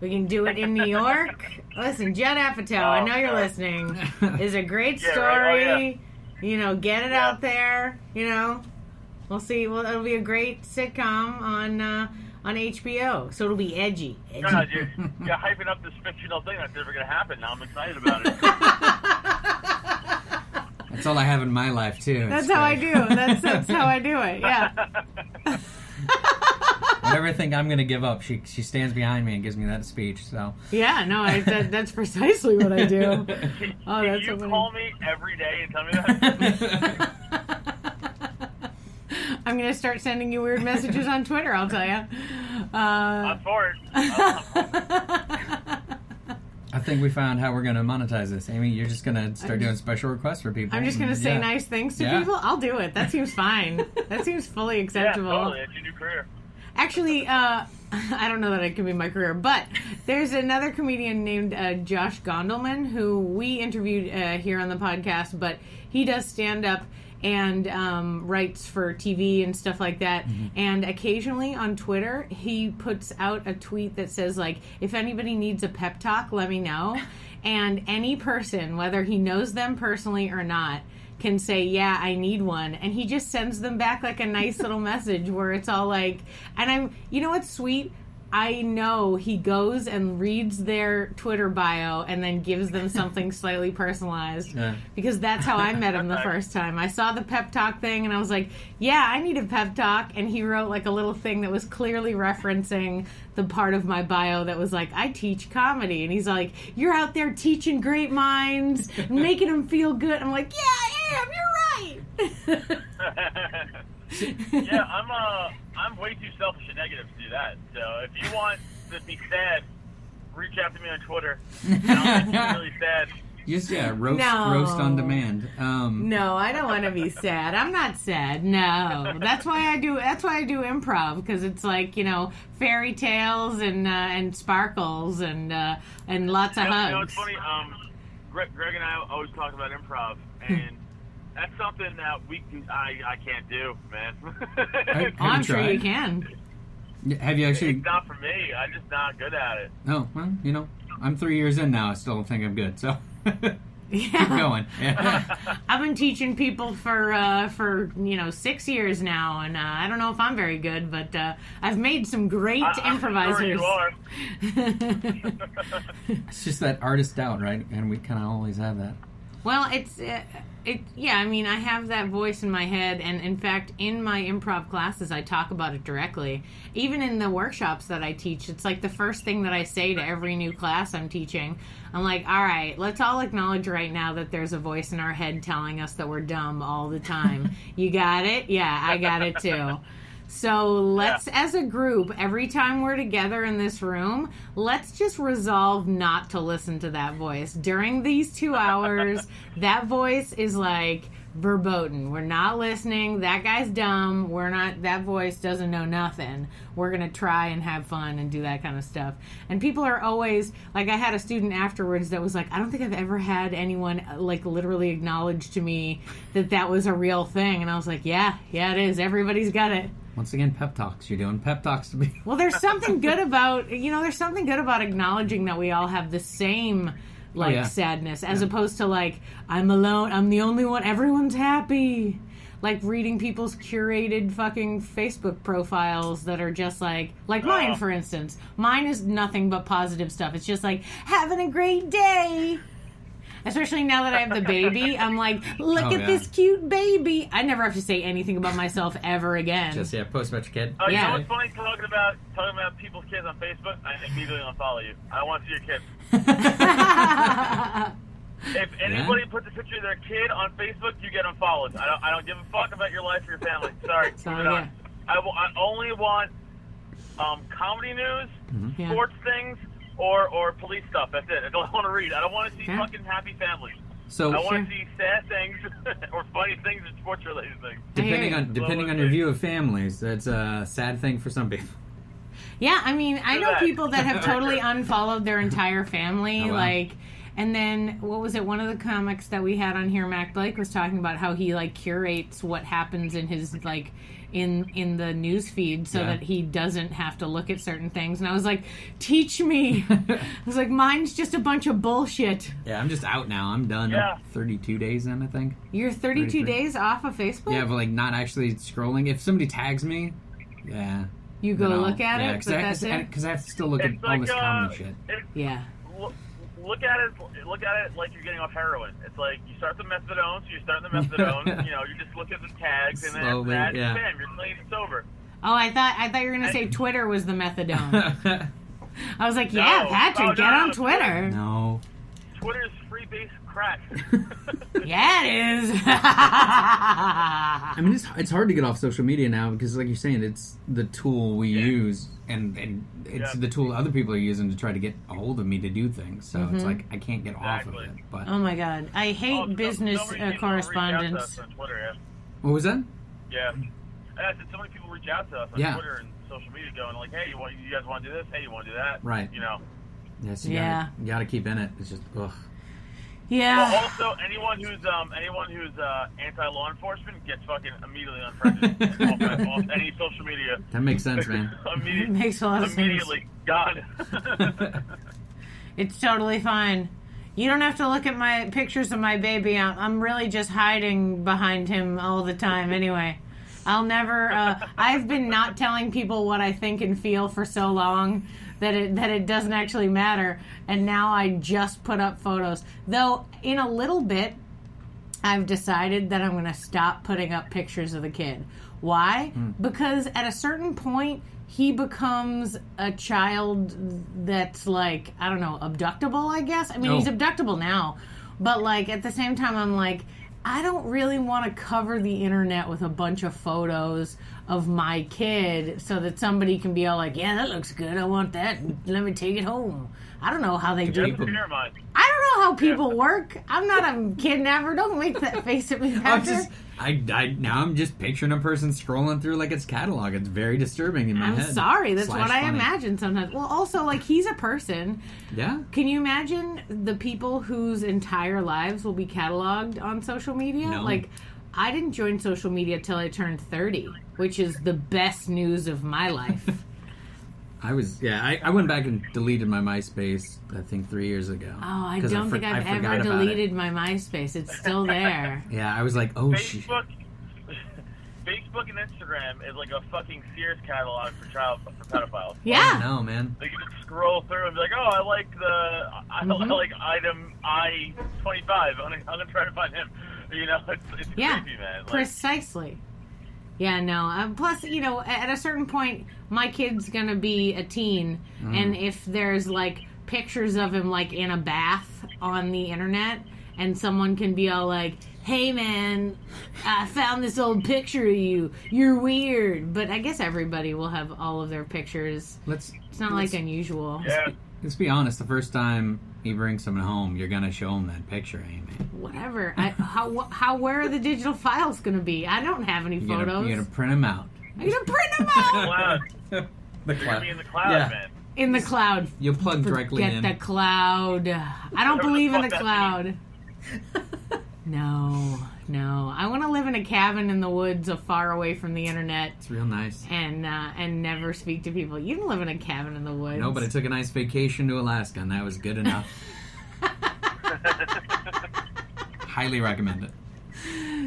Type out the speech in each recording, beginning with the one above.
We can do it in New York. Listen, Judd Apatow, I know you're listening. Is a great story. Right. You know, get it out there. You know, we'll see. Well, it'll be a great sitcom on HBO. So it'll be edgy. God, you're hyping up this fictional thing that's never going to happen. Now I'm excited about it. That's all I have in my life too. That's how I do. That's how I do it. Yeah. Whatever thing I'm going to give up, she stands behind me and gives me that speech. So yeah, no, that's precisely what I do. Can you call me every day and tell me that? I'm going to start sending you weird messages on Twitter, I'll tell you. I'm for it. I think we found how we're going to monetize this. Amy, you're just going to start doing special requests for people. I'm just going to say nice things to people? I'll do it. That seems fine. That seems fully acceptable. Yeah, totally. It's your new career. Actually, I don't know that it could be my career, but there's another comedian named Josh Gondelman who we interviewed here on the podcast, but he does stand-up and writes for TV and stuff like that. Mm-hmm. And occasionally on Twitter, he puts out a tweet that says, like, if anybody needs a pep talk, let me know. And any person, whether he knows them personally or not, can say, yeah, I need one. And he just sends them back like a nice little message where it's all like, and you know what's sweet? I know he goes and reads their Twitter bio and then gives them something slightly personalized. Yeah. Because that's how I met him the first time. I saw the pep talk thing and I was like, yeah, I need a pep talk. And he wrote like a little thing that was clearly referencing the part of my bio that was like, I teach comedy. And he's like, you're out there teaching great minds, making them feel good. I'm like, yeah, I am. You're right. Yeah, I'm way too selfish and negative to do that. So if you want to be sad, reach out to me on Twitter. And I'll make you really sad. Just roast on demand. No, I don't want to be sad. I'm not sad. No, that's why I do improv, because it's like, you know, fairy tales and sparkles and lots of hugs. You know, it's funny. Greg and I always talk about improv, and that's something that I can't do, man. I'm sure you can. Have you actually? It's not for me. I'm just not good at it. Oh, well, you know, I'm 3 years in now. I still don't think I'm good, so keep going. Yeah. I've been teaching people for 6 years now, and I don't know if I'm very good, but I've made some great improvisers. I'm sure you are. It's just that artist doubt, right? And we kind of always have that. Well, I mean, I have that voice in my head, and in fact, in my improv classes, I talk about it directly. Even in the workshops that I teach, it's like the first thing that I say to every new class I'm teaching. I'm like, all right, let's all acknowledge right now that there's a voice in our head telling us that we're dumb all the time. You got it? Yeah, I got it too. So let's, as a group, every time we're together in this room, let's just resolve not to listen to that voice. During these 2 hours, that voice is like verboten. We're not listening. That guy's dumb. That voice doesn't know nothing. We're going to try and have fun and do that kind of stuff. And people are always, like, I had a student afterwards that was like, I don't think I've ever had anyone, like, literally acknowledge to me that was a real thing. And I was like, yeah, it is. Everybody's got it. Once again, pep talks. You're doing pep talks to me. Well, there's something good about, acknowledging that we all have the same, sadness, as opposed to, like, I'm alone, I'm the only one, everyone's happy. Like, reading people's curated fucking Facebook profiles that are just like mine, for instance. Mine is nothing but positive stuff. It's just like, having a great day. Especially now that I have the baby, I'm like, look at this cute baby. I never have to say anything about myself ever again. Just, post about your kid. Oh, you know what's funny? Talking about people's kids on Facebook, I immediately unfollow you. I don't want to see your kid. If anybody puts a picture of their kid on Facebook, you get unfollowed. I don't give a fuck about your life or your family. Sorry. I only want comedy news, sports things, or police stuff. That's it. I don't want to read. I don't want to see fucking happy families. So I want to see sad things or funny things and sports related things. Depending on your view of families, that's a sad thing for some people. Yeah, I mean, I know people that have totally unfollowed their entire family, and then, what was it, one of the comics that we had on here, Mac Blake, was talking about how he, like, curates what happens in his, like, in the news feed so that he doesn't have to look at certain things. And I was like, teach me. I was like, mine's just a bunch of bullshit. Yeah, I'm just out now. I'm done. Yeah. 32 days in, I think. You're 32 days off of Facebook? Yeah, but like not actually scrolling. If somebody tags me, you go look at it, but that's it? Because I have to still look at all this comedy shit. Yeah. Look at it like you're getting off heroin. It's like you start the methadone, so you start the methadone. You just look at the tags, and then slowly, after that, bam, you're clean and sober. Oh, I thought you were gonna say Twitter was the methadone. I was like, Patrick, get on Twitter. No. Twitter's free-based crack. Yeah, it is. I mean, it's hard to get off social media now because, like you're saying, it's the tool we use, and it's the tool other people are using to try to get a hold of me to do things. So it's like I can't get off of it. But oh my god, I hate business correspondence. On Twitter, What was that? Yeah. I said so many people reach out to us on Twitter and social media, going like, "Hey, you guys want to do this? Hey, you want to do that?" Right. Yes. You gotta keep in it. It's just ugh. Yeah. Well, also, anyone who's anti-law enforcement gets fucking immediately unfriended off any social media. That makes sense, man. It makes a lot of sense. Immediately, gone. It's totally fine. You don't have to look at my pictures of my baby. I'm really just hiding behind him all the time anyway. I'll never... I've been not telling people what I think and feel for so long that it doesn't actually matter, and now I just put up photos. Though, in a little bit, I've decided that I'm going to stop putting up pictures of the kid. Why? Because at a certain point, he becomes a child that's like, I don't know, abductable, I guess? I mean, he's abductable now, but like at the same time, I'm like, I don't really want to cover the internet with a bunch of photos of my kid so that somebody can be all like, yeah, that looks good. I want that. Let me take it home. I don't know how they do it. I don't know how people work. I'm not a kidnapper. Don't make that face at me, Patrick. Now I'm just picturing a person scrolling through like its catalog. It's very disturbing in my head. I'm sorry. That's what I funny. imagine sometimes. Well, also, like, he's a person. Yeah. Can you imagine the people whose entire lives will be cataloged on social media? No. Like, I didn't join social media till I turned 30, which is the best news of my life. I went back and deleted my MySpace, I think 3 years ago. Oh, I don't think I've ever deleted my MySpace. It's still there. Yeah, I was like, oh shit. Facebook and Instagram is like a fucking Sears catalog for pedophiles. Yeah. No, man. They can just scroll through and be like, oh, I like item I-25. I'm gonna try to find him. It's creepy, man. Precisely. Yeah, no. Plus, at a certain point, my kid's gonna be a teen, and if there's like pictures of him like in a bath on the internet, and someone can be all like, "Hey, man, I found this old picture of you. You're weird," but I guess everybody will have all of their pictures. It's not like unusual. Yeah. Let's be honest. The first time you bring someone home, you're gonna show them that picture, ain't it? Whatever. Where are the digital files gonna be? I don't have any photos. You're gonna print them out. I'm gonna print them out. The cloud. In the cloud, man. In the cloud. You'll plug directly in. Get the cloud. I don't believe in the cloud. No. I want to live in a cabin in the woods, far away from the internet. It's real nice. And never speak to people. You don't live in a cabin in the woods. No, but I took a nice vacation to Alaska, and that was good enough. Highly recommend it.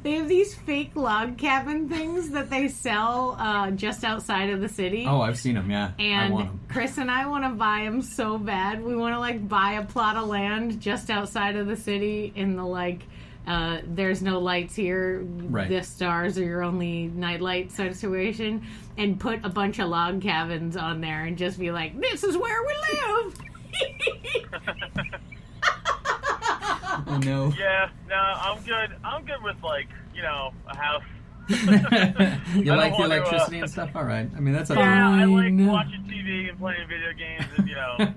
They have these fake log cabin things that they sell just outside of the city. Oh, I've seen them, yeah. And I want them. Chris and I want to buy them so bad. We want to, buy a plot of land just outside of the city in the, there's no lights here, right. The stars are your only nightlight situation, and put a bunch of log cabins on there and just be like, this is where we live! Oh, no. Yeah, no, I'm good. I'm good with, a house. You like the electricity and stuff? All right. I mean, that's I like watching TV and playing video games and,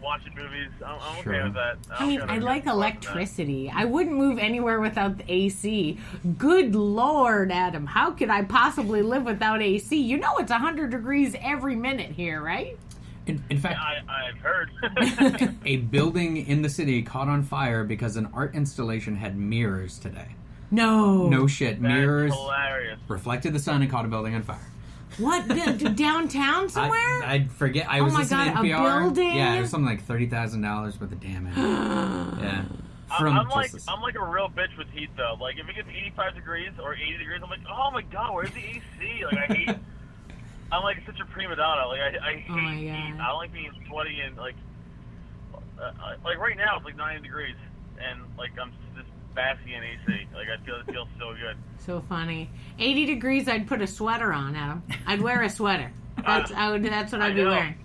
watching movies. I'm okay with that. I like electricity. I wouldn't move anywhere without the AC. Good Lord, Adam. How could I possibly live without AC? You know it's 100 degrees every minute here, right? In fact, I've heard. A building in the city caught on fire because an art installation had mirrors today. No. No shit. That's Mirrors hilarious. reflected the sun and caught a building on fire. What? Downtown somewhere? I forget. I was listening to NPR. A building? Yeah, it was something like $30,000 worth of damage. Yeah. I'm like a real bitch with heat though. Like if it gets 85 degrees or 80 degrees, I'm like, oh my god, where's the AC? Like I hate. I'm like such a prima donna. Like I hate heat. I don't like being sweaty and like right now it's like 90 degrees and like I'm just basking in AC. Like it feels so good. So funny. 80 degrees, I'd put a sweater on, Adam. I'd wear a sweater. That's what I'd be wearing.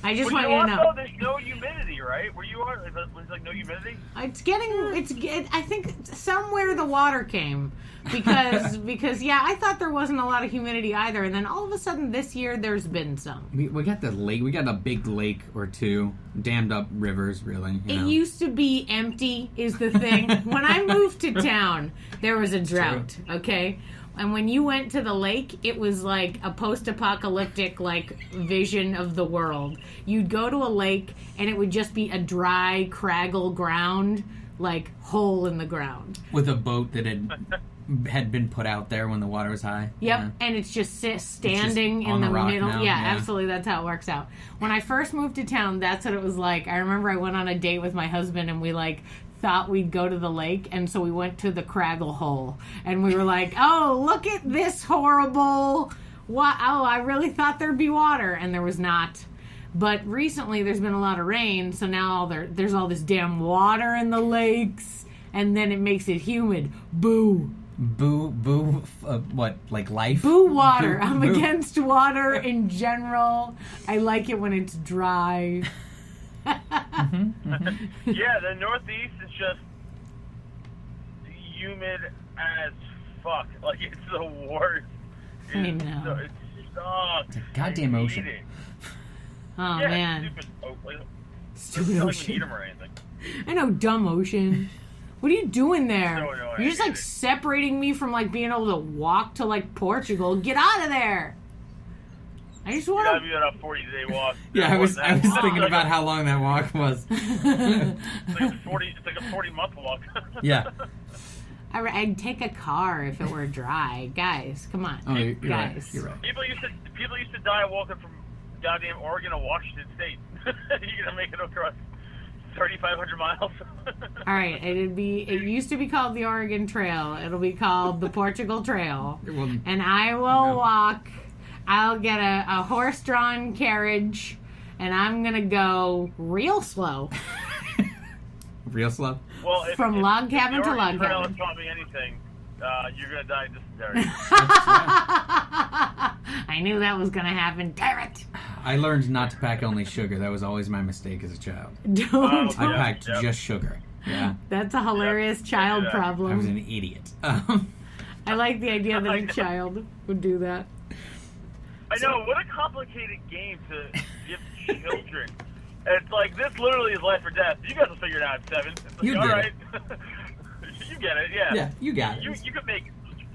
I just want you to know. There's no humidity, right? Where you are, there's like no humidity. I think somewhere the water came because yeah, I thought there wasn't a lot of humidity either, and then all of a sudden this year there's been some. We got the lake. We got a big lake or two, dammed up rivers, really. It used to be empty, is the thing. When I moved to town, there was a drought. Okay. And when you went to the lake, it was like a post-apocalyptic like vision of the world. You'd go to a lake, and it would just be a dry, craggle ground, like hole in the ground. With a boat that had been put out there when the water was high. Yep, yeah. And it's just standing in the middle. Now. Yeah, absolutely, that's how it works out. When I first moved to town, that's what it was like. I remember I went on a date with my husband, and we thought we'd go to the lake, and so we went to the Craggle Hole, and we were like, oh, look at this horrible I really thought there'd be water, and there was not. But recently there's been a lot of rain, so now there's all this damn water in the lakes, and then it makes it humid. Boo. What, like life? Boo water. I'm against water in general. I like it when it's dry. Yeah, the Northeast is just humid as fuck. Like it's the worst. I know. It sucks. It's a goddamn ocean. Oh yeah, man. Stupid ocean. Or anything. I know, dumb ocean. What are you doing there? No, You're just separating me from being able to walk to Portugal. Get out of there. I just want to be on a 40-day walk. Yeah, I was thinking about how long that walk was. It's like a 40-month walk. Yeah. I'd take a car if it were dry. Guys, come on. Oh, you're guys. Right. You're right. People used to die walking from goddamn Oregon to Washington State. You're gonna make it across 3,500 miles. All right, it used to be called the Oregon Trail. It'll be called the Portugal Trail, and I will walk. I'll get a horse-drawn carriage, and I'm going to go real slow. Real slow? Well, from log cabin to log cabin. If the Oregon Trail taught me anything, you're going to die of dysentery. I knew that was going to happen. Damn it! I learned not to pack only sugar. That was always my mistake as a child. Don't. I packed just sugar. Yeah. That's a hilarious child problem. I was an idiot. I like the idea that a child would do that. I know, what a complicated game to give children. It's like, this literally is life or death. You guys will figure it out at 7. It's like, all right. You get it, yeah. Yeah, you got it. You could make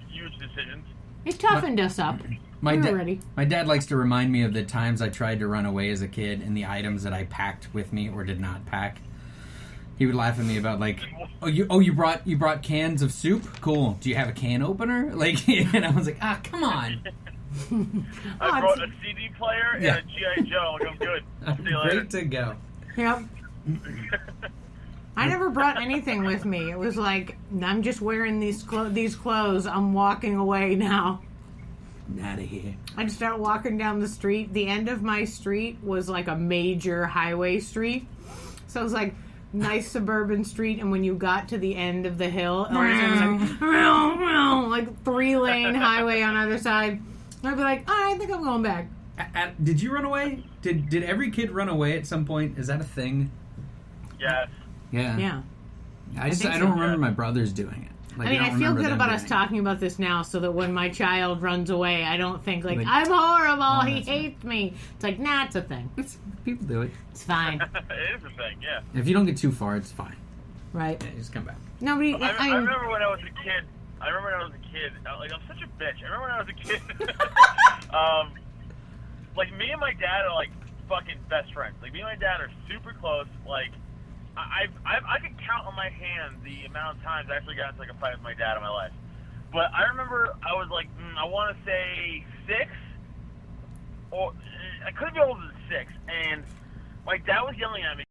huge decisions. It toughened us up. We were ready. My dad likes to remind me of the times I tried to run away as a kid and the items that I packed with me or did not pack. He would laugh at me about you brought cans of soup? Cool. Do you have a can opener? And I was like, come on. I brought a CD player and a G.I. Joe. I'm good. I'll see you later. Great to go. Yep. I never brought anything with me. It was like, I'm just wearing these clothes. I'm walking away now. I'm out of here. I'd start walking down the street. The end of my street was like a major highway street. So it was like nice suburban street, and when you got to the end of the hill, it was like 3-lane highway on either side. I'd be like, I think I'm going back. Did you run away? Did every kid run away at some point? Is that a thing? Yes. Yeah. I don't remember my brothers doing it. I feel good about us talking about this now, so that when my child runs away, I don't think I'm horrible. He hates me. It's like, nah, it's a thing. People do it. It's fine. It is a thing. Yeah. If you don't get too far, it's fine. Right. Yeah, just come back. Nobody. I remember when I was a kid. I'm such a bitch. I remember when I was a kid. Me and my dad are fucking best friends. Me and my dad are super close. I can count on my hand the amount of times I actually got into like a fight with my dad in my life. But I remember I was like, I want to say 6, or I could be older than 6, and my dad was yelling at me.